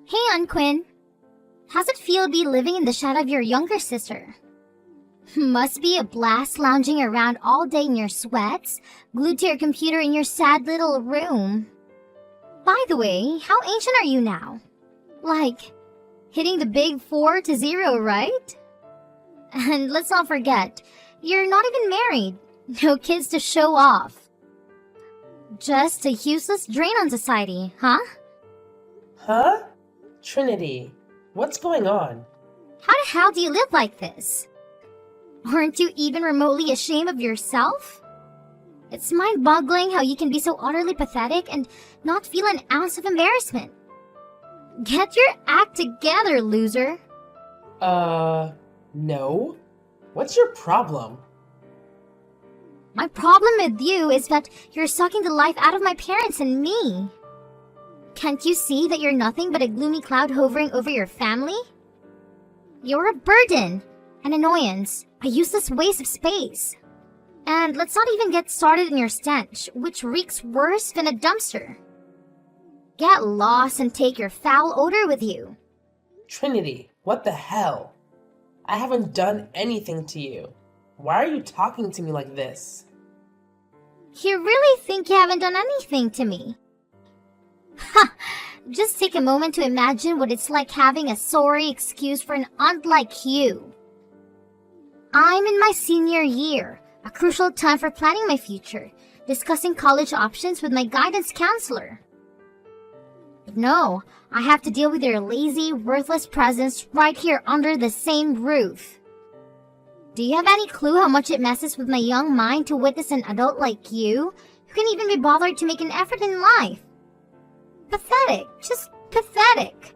Hey, Unquin. How's it feel to be living in the shadow of your younger sister? Must be a blast lounging around all day in your sweats, glued to your computer in your sad little room. By the way, how ancient are you now? Like, hitting the big 4-0, right? And let's not forget, you're not even married. No kids to show off. Just a useless drain on society, huh? Huh? Trinity, what's going on? How the hell do you live like this? Aren't you even remotely ashamed of yourself? It's mind-boggling how you can be so utterly pathetic and not feel an ounce of embarrassment. Get your act together, loser. No? What's your problem? My problem with you is that you're sucking the life out of my parents and me. Can't you see that you're nothing but a gloomy cloud hovering over your family? You're a burden, an annoyance, a useless waste of space. And let's not even get started in your stench, which reeks worse than a dumpster. Get lost and take your foul odor with you. Trinity, what the hell? I haven't done anything to you. Why are you talking to me like this? You really think you haven't done anything to me? Ha! Just take a moment to imagine what it's like having a sorry excuse for an aunt like you. I'm in my senior year, a crucial time for planning my future, discussing college options with my guidance counselor. But no, I have to deal with your lazy, worthless presence right here under the same roof. Do you have any clue how much it messes with my young mind to witness an adult like you, who can even be bothered to make an effort in life? Pathetic, just pathetic.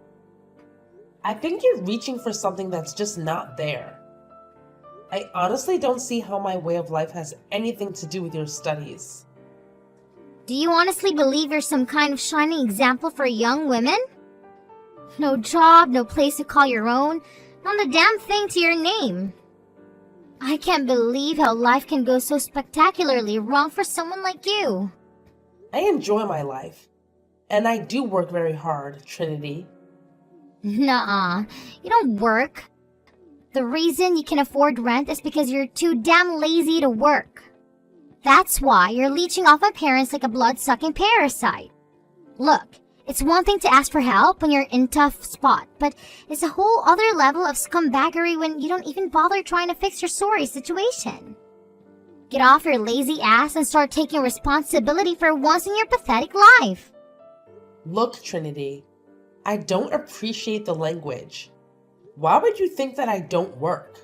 I think you're reaching for something that's just not there. I honestly don't see how my way of life has anything to do with your studies. Do you honestly believe you're some kind of shining example for young women? No job, no place to call your own, not a damn thing to your name. I can't believe how life can go so spectacularly wrong for someone like you. I enjoy my life. And I do work very hard, Trinity. Nuh-uh, you don't work. The reason you can afford rent is because you're too damn lazy to work. That's why you're leeching off my parents like a blood-sucking parasite. Look, it's one thing to ask for help when you're in a tough spot, but it's a whole other level of scumbaggery when you don't even bother trying to fix your sorry situation. Get off your lazy ass and start taking responsibility for once in your pathetic life. Look, Trinity, I don't appreciate the language. Why would you think that I don't work?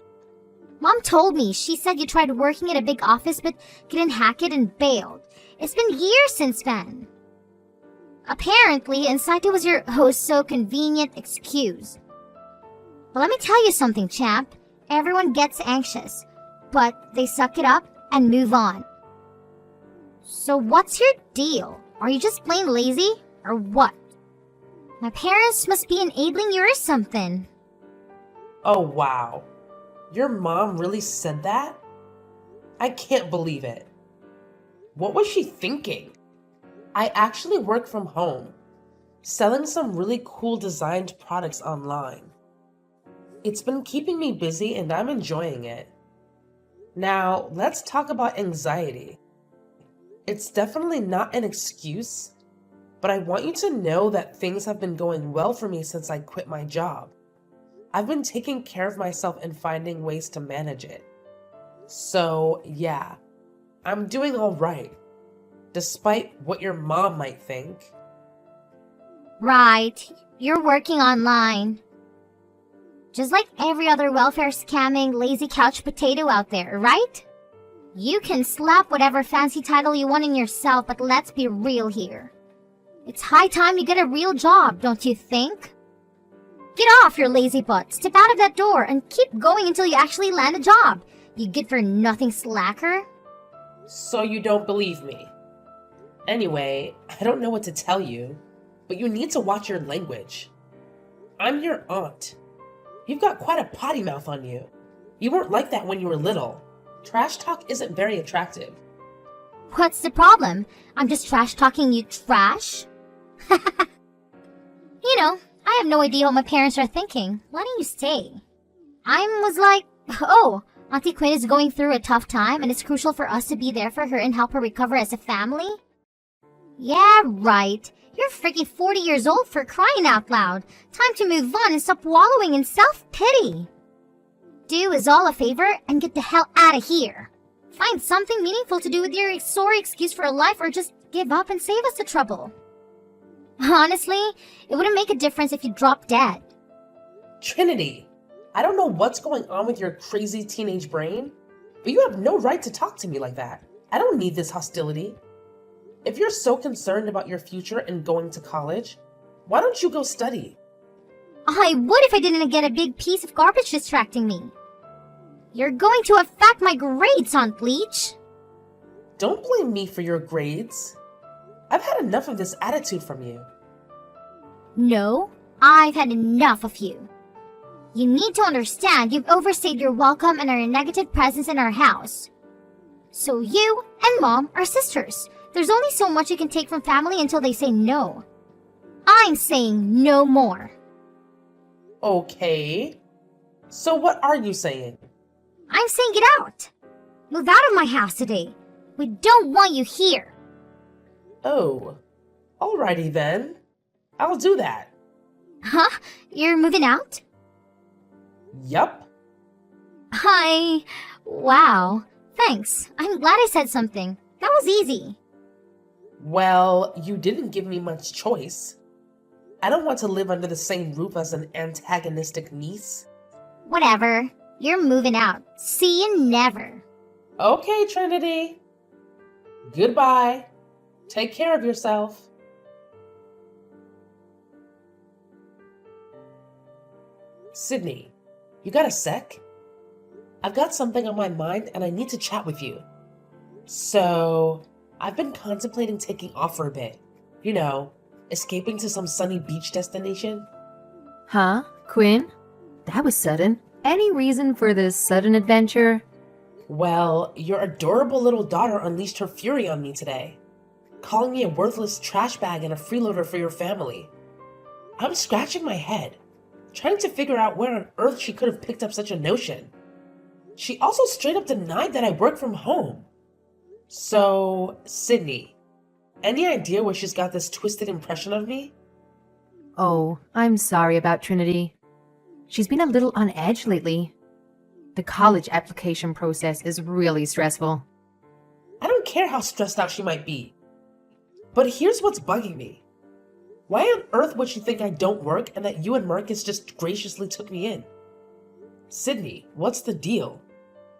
Mom told me. She said you tried working at a big office but couldn't hack it and bailed. It's been years since then. Apparently, inside it was your oh-so-convenient excuse. But let me tell you something, champ. Everyone gets anxious, but they suck it up and move on. So what's your deal? Are you just plain lazy? Or what? My parents must be enabling you or something. Oh, wow. Your mom really said that? I can't believe it. What was she thinking? I actually work from home, selling some really cool designed products online. It's been keeping me busy and I'm enjoying it. Now, let's talk about anxiety. It's definitely not an excuse, but I want you to know that things have been going well for me since I quit my job. I've been taking care of myself and finding ways to manage it. So, yeah, I'm doing all right, despite what your mom might think. Right, you're working online. Just like every other welfare scamming lazy couch potato out there, right? You can slap whatever fancy title you want in yourself, but let's be real here. It's high time you get a real job, don't you think? Get off your lazy butt, step out of that door, and keep going until you actually land a job, you good-for-nothing slacker. So you don't believe me? Anyway, I don't know what to tell you, but you need to watch your language. I'm your aunt. You've got quite a potty mouth on you. You weren't like that when you were little. Trash talk isn't very attractive. What's the problem? I'm just trash talking you trash? You know, I have no idea what my parents are thinking, letting you stay. I was like, oh, Auntie Quinn is going through a tough time and it's crucial for us to be there for her and help her recover as a family? Yeah, right. You're freaking 40 years old for crying out loud. Time to move on and stop wallowing in self-pity. Do us all a favor and get the hell out of here. Find something meaningful to do with your sorry excuse for a life or just give up and save us the trouble. Honestly, it wouldn't make a difference if you dropped dead. Trinity, I don't know what's going on with your crazy teenage brain, but you have no right to talk to me like that. I don't need this hostility. If you're so concerned about your future and going to college, why don't you go study? I would if I didn't get a big piece of garbage distracting me. You're going to affect my grades, Aunt Leech. Don't blame me for your grades. I've had enough of this attitude from you. No, I've had enough of you. You need to understand you've overstayed your welcome and are a negative presence in our house. So you and Mom are sisters. There's only so much you can take from family until they say no. I'm saying no more. Okay. So what are you saying? I'm saying get out. Move out of my house today. We don't want you here. Oh, alrighty then. I'll do that. Huh? You're moving out? Yup. Wow. Thanks. I'm glad I said something. That was easy. Well, you didn't give me much choice. I don't want to live under the same roof as an antagonistic niece. Whatever. You're moving out. See you never. Okay, Trinity. Goodbye. Take care of yourself. Sydney, you got a sec? I've got something on my mind and I need to chat with you. So, I've been contemplating taking off for a bit. You know, escaping to some sunny beach destination. Huh? Quinn? That was sudden. Any reason for this sudden adventure? Well, your adorable little daughter unleashed her fury on me today, calling me a worthless trash bag and a freeloader for your family. I'm scratching my head, trying to figure out where on earth she could have picked up such a notion. She also straight up denied that I work from home. So, Sydney, any idea where she's got this twisted impression of me? Oh, I'm sorry about Trinity. She's been a little on edge lately. The college application process is really stressful. I don't care how stressed out she might be. But here's what's bugging me. Why on earth would she think I don't work and that you and Marcus just graciously took me in? Sydney, what's the deal?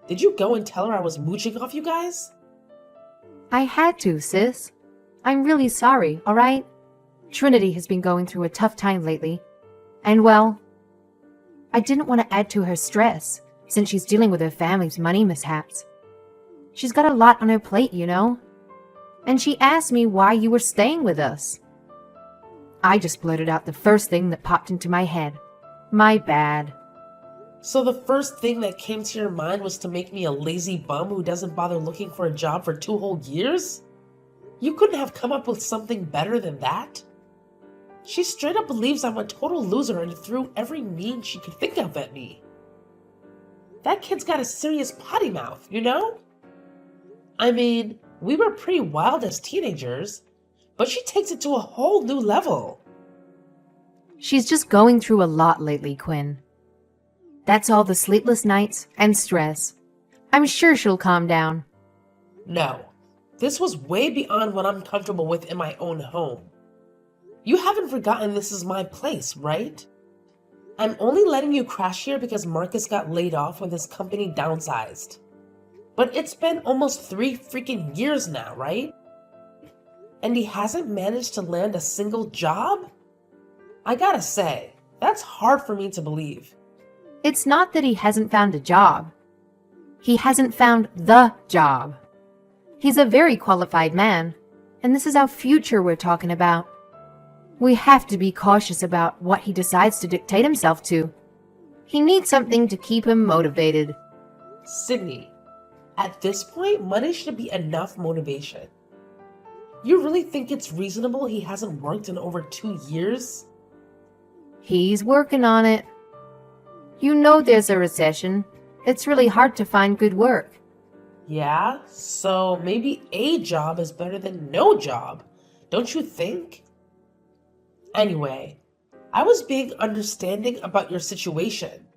Did you go and tell her I was mooching off you guys? I had to, sis. I'm really sorry, alright? Trinity has been going through a tough time lately. And well, I didn't want to add to her stress, since she's dealing with her family's money mishaps. She's got a lot on her plate, you know? And she asked me why you were staying with us. I just blurted out the first thing that popped into my head. My bad. So the first thing that came to your mind was to make me a lazy bum who doesn't bother looking for a job for 2 whole years? You couldn't have come up with something better than that? She straight up believes I'm a total loser and threw every mean she could think of at me. That kid's got a serious potty mouth, you know? I mean, we were pretty wild as teenagers, but she takes it to a whole new level. She's just going through a lot lately, Quinn. That's all the sleepless nights and stress. I'm sure she'll calm down. No, this was way beyond what I'm comfortable with in my own home. You haven't forgotten this is my place, right? I'm only letting you crash here because Marcus got laid off when his company downsized. But it's been almost 3 freaking years now, right? And he hasn't managed to land a single job? I gotta say, that's hard for me to believe. It's not that he hasn't found a job. He hasn't found the job. He's a very qualified man, and this is our future we're talking about. We have to be cautious about what he decides to dictate himself to. He needs something to keep him motivated. Sydney, at this point, money should be enough motivation. You really think it's reasonable he hasn't worked in over 2 years? He's working on it. You know there's a recession. It's really hard to find good work. Yeah, so maybe a job is better than no job, don't you think? Anyway, I was being understanding about your situation.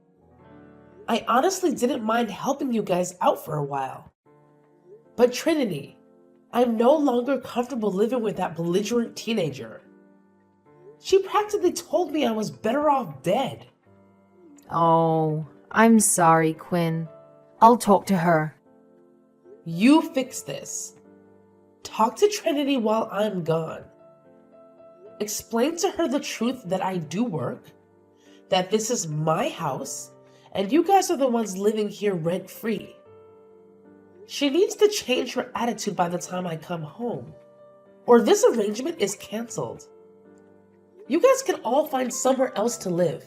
I honestly didn't mind helping you guys out for a while. But Trinity, I'm no longer comfortable living with that belligerent teenager. She practically told me I was better off dead. Oh, I'm sorry, Quinn. I'll talk to her. You fix this. Talk to Trinity while I'm gone. Explain to her the truth that I do work, that this is my house, and you guys are the ones living here rent-free. She needs to change her attitude by the time I come home, or this arrangement is canceled. You guys can all find somewhere else to live.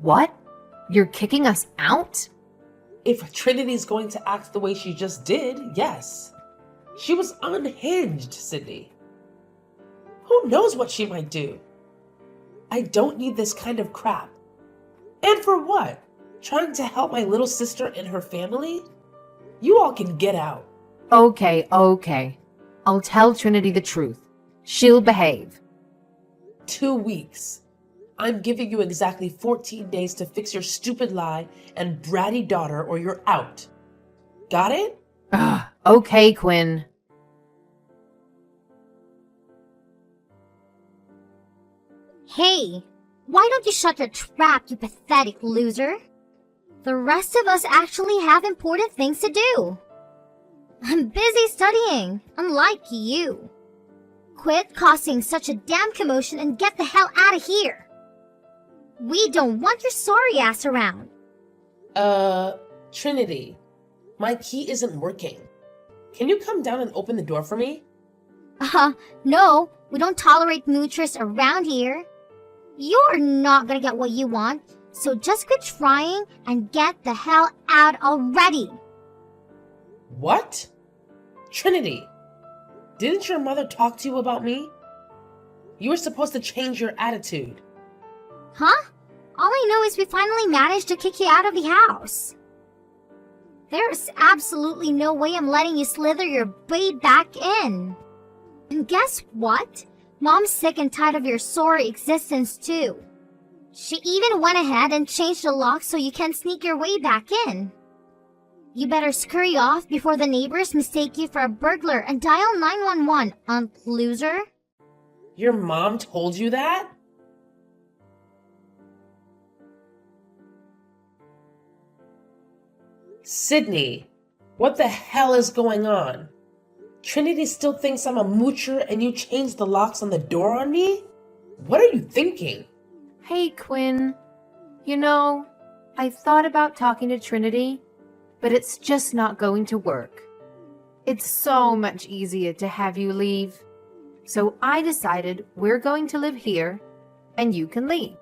What? You're kicking us out? If Trinity's going to act the way she just did, yes. She was unhinged, Sydney. Who knows what she might do? I don't need this kind of crap. And for what? Trying to help my little sister and her family? You all can get out. Okay. I'll tell Trinity the truth. She'll behave. 2 weeks. I'm giving you exactly 14 days to fix your stupid lie and bratty daughter or you're out. Got it? Okay, Quinn. Hey, why don't you shut your trap, you pathetic loser? The rest of us actually have important things to do. I'm busy studying, unlike you. Quit causing such a damn commotion and get the hell out of here. We don't want your sorry ass around. Trinity, my key isn't working. Can you come down and open the door for me? No, we don't tolerate moochers around here. You're not gonna get what you want, so just quit trying and get the hell out already. What? Trinity, didn't your mother talk to you about me? You were supposed to change your attitude. Huh? All I know is we finally managed to kick you out of the house. There's absolutely no way I'm letting you slither your way back in. And guess what? Mom's sick and tired of your sorry existence too. She even went ahead and changed the lock so you can sneak your way back in. You better scurry off before the neighbors mistake you for a burglar and dial 911, loser. Your mom told you that? Sydney, what the hell is going on? Trinity still thinks I'm a moocher and you changed the locks on the door on me? What are you thinking? Hey, Quinn. You know, I thought about talking to Trinity, but it's just not going to work. It's so much easier to have you leave. So I decided we're going to live here, and you can leave.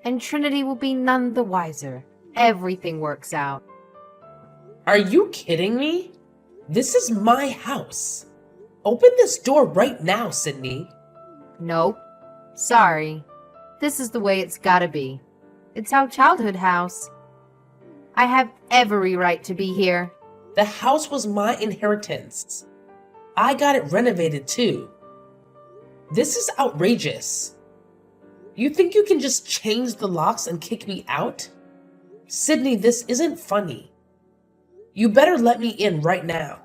And Trinity will be none the wiser. Everything works out. Are you kidding me? This is my house. Open this door right now, Sydney. Nope. Sorry. This is the way it's gotta be. It's our childhood house. I have every right to be here. The house was my inheritance. I got it renovated too. This is outrageous. You think you can just change the locks and kick me out? Sydney, this isn't funny. You better let me in right now.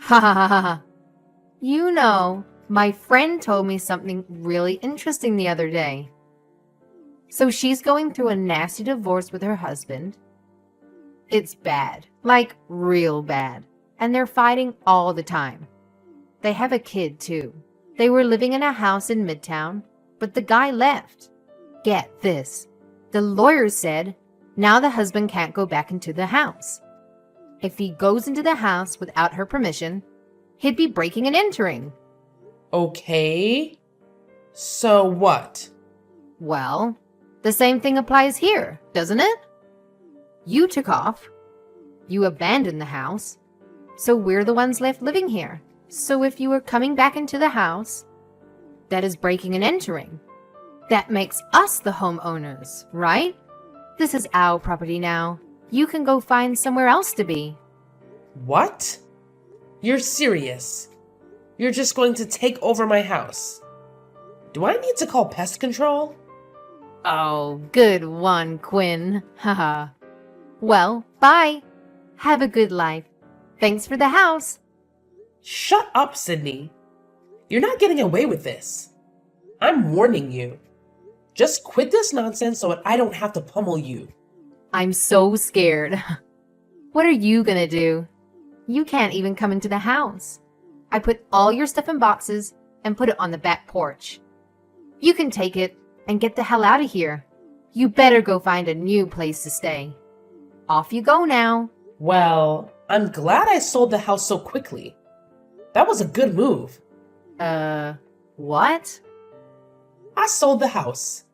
Ha ha ha ha. You know, my friend told me something really interesting the other day. So she's going through a nasty divorce with her husband. It's bad, like real bad, and they're fighting all the time. They have a kid too. They were living in a house in Midtown, but the guy left. Get this. The lawyer said now the husband can't go back into the house. If he goes into the house without her permission, he'd be breaking and entering. Okay. So what? Well, the same thing applies here, doesn't it? You took off. You abandoned the house. So we're the ones left living here. So if you were coming back into the house, that is breaking and entering. That makes us the homeowners, right? This is our property now. You can go find somewhere else to be. What? You're serious? You're just going to take over my house? Do I need to call pest control? Oh, good one, Quinn. Haha. Well, bye. Have a good life. Thanks for the house. Shut up, Sydney. You're not getting away with this. I'm warning you. Just quit this nonsense so that I don't have to pummel you. I'm so scared. What are you gonna do? You can't even come into the house. I put all your stuff in boxes and put it on the back porch. You can take it and get the hell out of here. You better go find a new place to stay. Off you go now. Well, I'm glad I sold the house so quickly. That was a good move. What? I sold the house.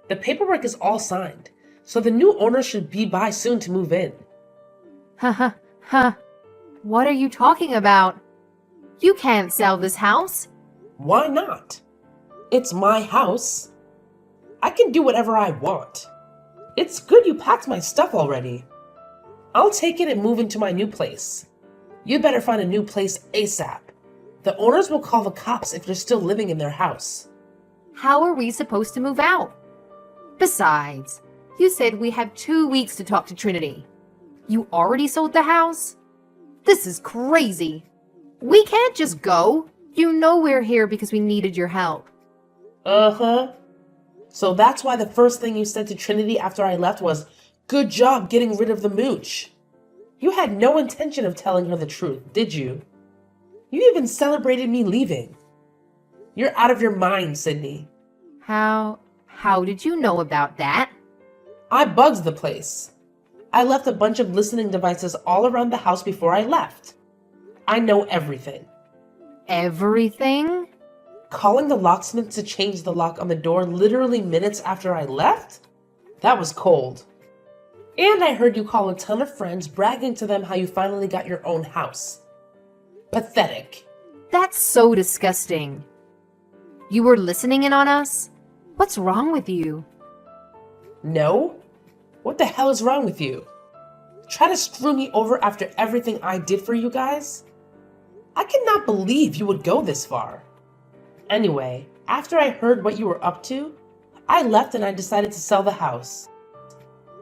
The paperwork is all signed, so the new owner should be by soon to move in. Huh. What are you talking about? You can't sell this house. Why not? It's my house. I can do whatever I want. It's good you packed my stuff already. I'll take it and move into my new place. You better find a new place ASAP. The owners will call the cops if you're still living in their house. How are we supposed to move out? Besides, you said we have 2 weeks to talk to Trinity. You already sold the house? This is crazy. We can't just go. You know we're here because we needed your help. Uh-huh. So that's why the first thing you said to Trinity after I left was, "Good job getting rid of the mooch." You had no intention of telling her the truth, did you? You even celebrated me leaving. You're out of your mind, Sydney. How did you know about that? I bugged the place. I left a bunch of listening devices all around the house before I left. I know everything. Everything? Calling the locksmith to change the lock on the door literally minutes after I left? That was cold. And I heard you call a ton of friends bragging to them how you finally got your own house. Pathetic. That's so disgusting. You were listening in on us? What's wrong with you? No? What the hell is wrong with you? Try to screw me over after everything I did for you guys? I cannot believe you would go this far. Anyway, after I heard what you were up to, I left and I decided to sell the house.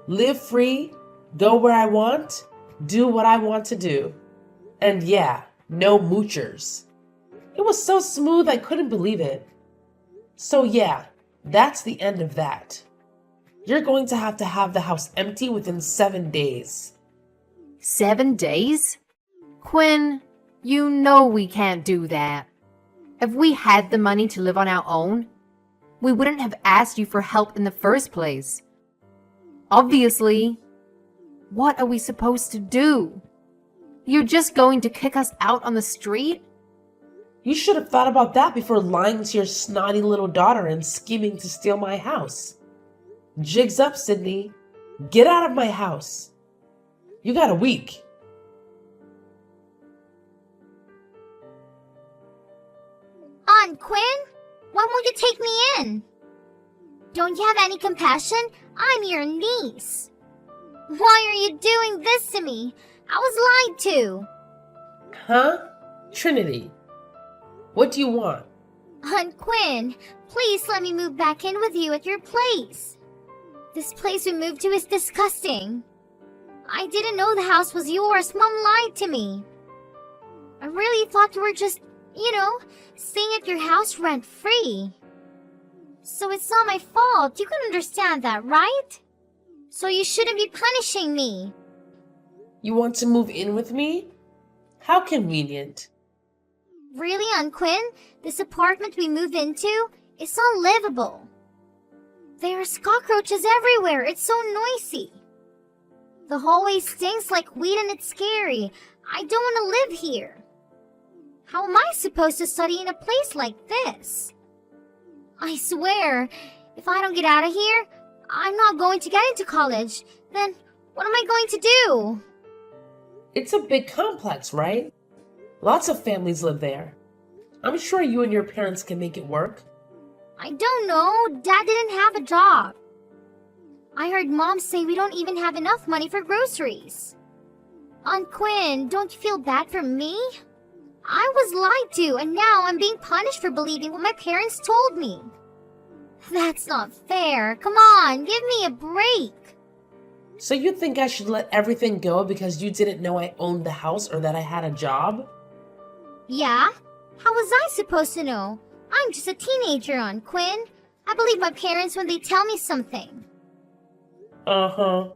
Live free, go where I want, do what I want to do. And yeah, no moochers. It was so smooth I couldn't believe it. So yeah, that's the end of that. You're going to have the house empty within 7 days. 7 days? Quinn, you know we can't do that. If we had the money to live on our own, we wouldn't have asked you for help in the first place. Obviously, what are we supposed to do? You're just going to kick us out on the street? You should have thought about that before lying to your snotty little daughter and scheming to steal my house. Jigs up, Sydney. Get out of my house. You got a week. Aunt Quinn, why won't you take me in? Don't you have any compassion? I'm your niece. Why are you doing this to me? I was lied to. Huh? Trinity, what do you want? Aunt Quinn, please let me move back in with you at your place. This place we moved to is disgusting. I didn't know the house was yours. Mom lied to me. I really thought you were just, staying at your house rent-free. So it's not my fault. You can understand that, right? So you shouldn't be punishing me. You want to move in with me? How convenient. Really, Aunt Quinn? This apartment we moved into is unlivable. There are cockroaches everywhere. It's so noisy. The hallway stinks like weed and it's scary. I don't want to live here. How am I supposed to study in a place like this? I swear, if I don't get out of here, I'm not going to get into college. Then what am I going to do? It's a big complex, right? Lots of families live there. I'm sure you and your parents can make it work. I don't know. Dad didn't have a job. I heard Mom say we don't even have enough money for groceries. Aunt Quinn, don't you feel bad for me? I was lied to, and now I'm being punished for believing what my parents told me. That's not fair. Come on, give me a break. So you think I should let everything go because you didn't know I owned the house or that I had a job? Yeah? How was I supposed to know? I'm just a teenager, Aunt Quinn. I believe my parents when they tell me something. Uh-huh.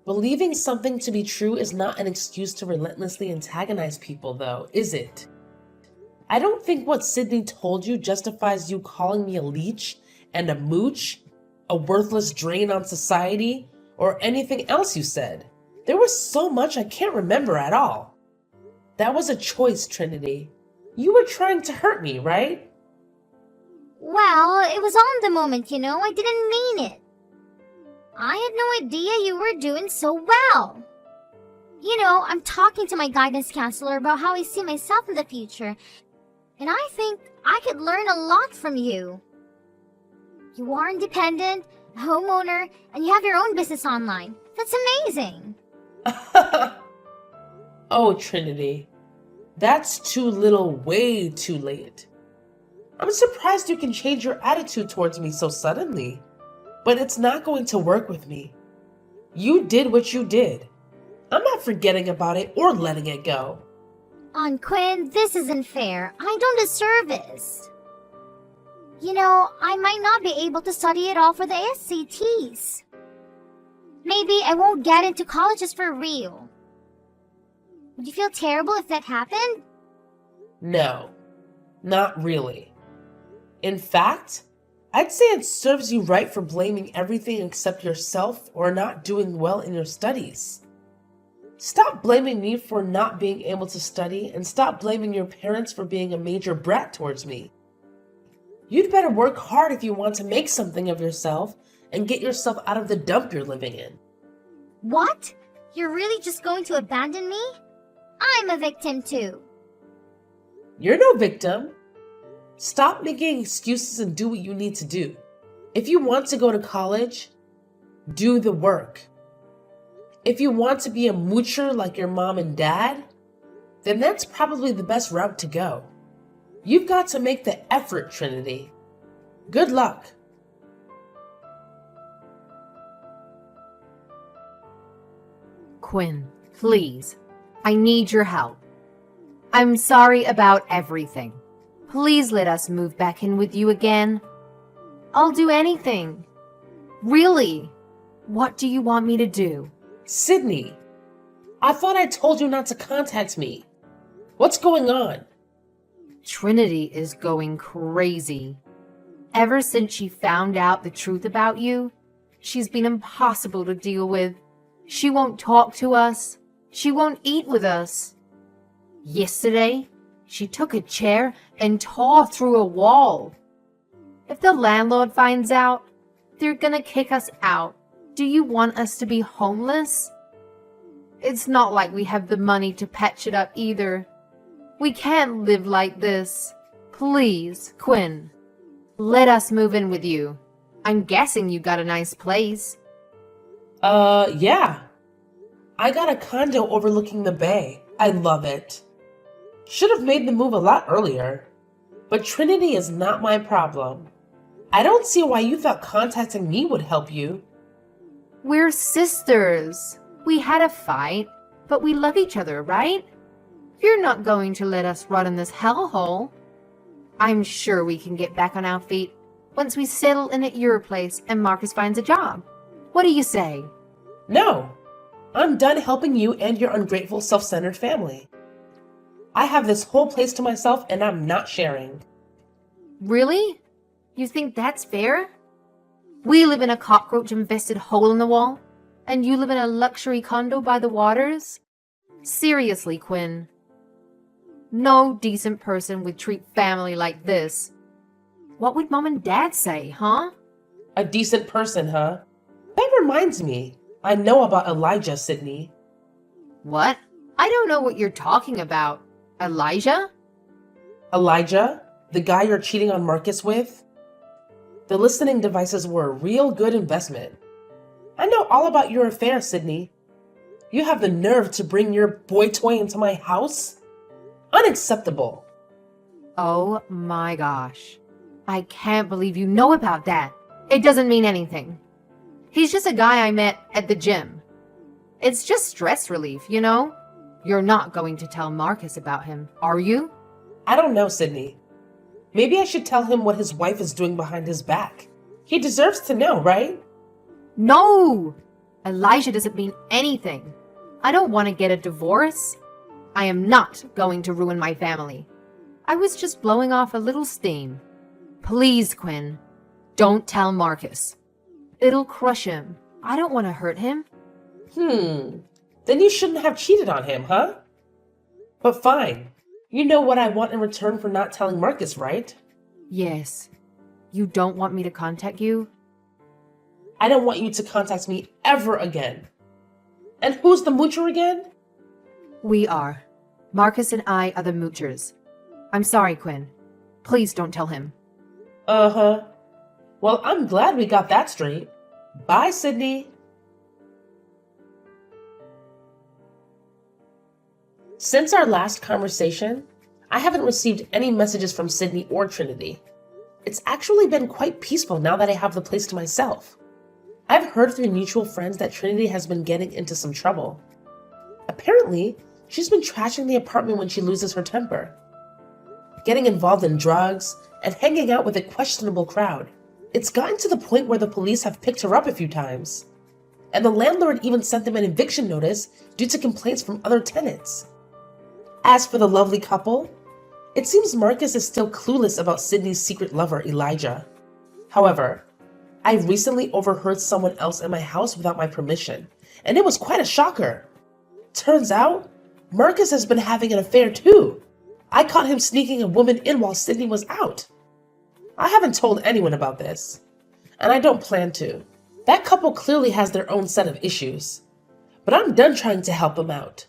Believing something to be true is not an excuse to relentlessly antagonize people, though, is it? I don't think what Sydney told you justifies you calling me a leech and a mooch, a worthless drain on society, or anything else you said. There was so much I can't remember at all. That was a choice, Trinity. You were trying to hurt me, right? Well, it was on the moment, I didn't mean it. I had no idea you were doing so well. I'm talking to my guidance counselor about how I see myself in the future, and I think I could learn a lot from you. You are independent, a homeowner, and you have your own business online. That's amazing. Oh, Trinity. That's too little, way too late. I'm surprised you can change your attitude towards me so suddenly. But it's not going to work with me. You did what you did. I'm not forgetting about it or letting it go. Aunt Quinn, this isn't fair. I don't deserve this. I might not be able to study at all for the SATs. Maybe I won't get into colleges for real. Would you feel terrible if that happened? No, not really. In fact, I'd say it serves you right for blaming everything except yourself or not doing well in your studies. Stop blaming me for not being able to study and stop blaming your parents for being a major brat towards me. You'd better work hard if you want to make something of yourself and get yourself out of the dump you're living in. What? You're really just going to abandon me? I'm a victim too. You're no victim. Stop making excuses and do what you need to do. If you want to go to college, do the work. If you want to be a moocher like your mom and dad, then that's probably the best route to go. You've got to make the effort, Trinity. Good luck. Quinn, please. I need your help. I'm sorry about everything. Please let us move back in with you again. I'll do anything. Really? What do you want me to do? Sydney, I thought I told you not to contact me. What's going on? Trinity is going crazy. Ever since she found out the truth about you, she's been impossible to deal with. She won't talk to us. She won't eat with us. Yesterday, she took a chair and tore through a wall. If the landlord finds out, they're gonna kick us out. Do you want us to be homeless? It's not like we have the money to patch it up either. We can't live like this. Please, Quinn, let us move in with you. I'm guessing you got a nice place. Yeah. I got a condo overlooking the bay. I love it. Should have made the move a lot earlier. But Trinity is not my problem. I don't see why you thought contacting me would help you. We're sisters. We had a fight, but we love each other, right? You're not going to let us rot in this hellhole. I'm sure we can get back on our feet once we settle in at your place and Marcus finds a job. What do you say? No. I'm done helping you and your ungrateful, self-centered family. I have this whole place to myself and I'm not sharing. Really? You think that's fair? We live in a cockroach-infested hole in the wall, and you live in a luxury condo by the waters? Seriously, Quinn. No decent person would treat family like this. What would Mom and Dad say, huh? A decent person, huh? That reminds me. I know about Elijah, Sydney. What? I don't know what you're talking about. Elijah? Elijah? The guy you're cheating on Marcus with? The listening devices were a real good investment. I know all about your affair, Sydney. You have the nerve to bring your boy toy into my house? Unacceptable. Oh my gosh. I can't believe you know about that. It doesn't mean anything. He's just a guy I met at the gym. It's just stress relief, you know? You're not going to tell Marcus about him, are you? I don't know, Sydney. Maybe I should tell him what his wife is doing behind his back. He deserves to know, right? No! Elijah doesn't mean anything. I don't want to get a divorce. I am not going to ruin my family. I was just blowing off a little steam. Please, Quinn, don't tell Marcus. It'll crush him. I don't want to hurt him. Then you shouldn't have cheated on him, huh? But fine. You know what I want in return for not telling Marcus, right? Yes. You don't want me to contact you? I don't want you to contact me ever again. And who's the moocher again? We are. Marcus and I are the moochers. I'm sorry, Quinn. Please don't tell him. Uh-huh. Well, I'm glad we got that straight. Bye, Sydney. Since our last conversation, I haven't received any messages from Sydney or Trinity. It's actually been quite peaceful now that I have the place to myself. I've heard through mutual friends that Trinity has been getting into some trouble. Apparently, she's been trashing the apartment when she loses her temper, getting involved in drugs, and hanging out with a questionable crowd. It's gotten to the point where the police have picked her up a few times, and the landlord even sent them an eviction notice due to complaints from other tenants. As for the lovely couple, it seems Marcus is still clueless about Sydney's secret lover, Elijah. However, I recently overheard someone else in my house without my permission, and it was quite a shocker. Turns out, Marcus has been having an affair too. I caught him sneaking a woman in while Sydney was out. I haven't told anyone about this, and I don't plan to. That couple clearly has their own set of issues, but I'm done trying to help them out.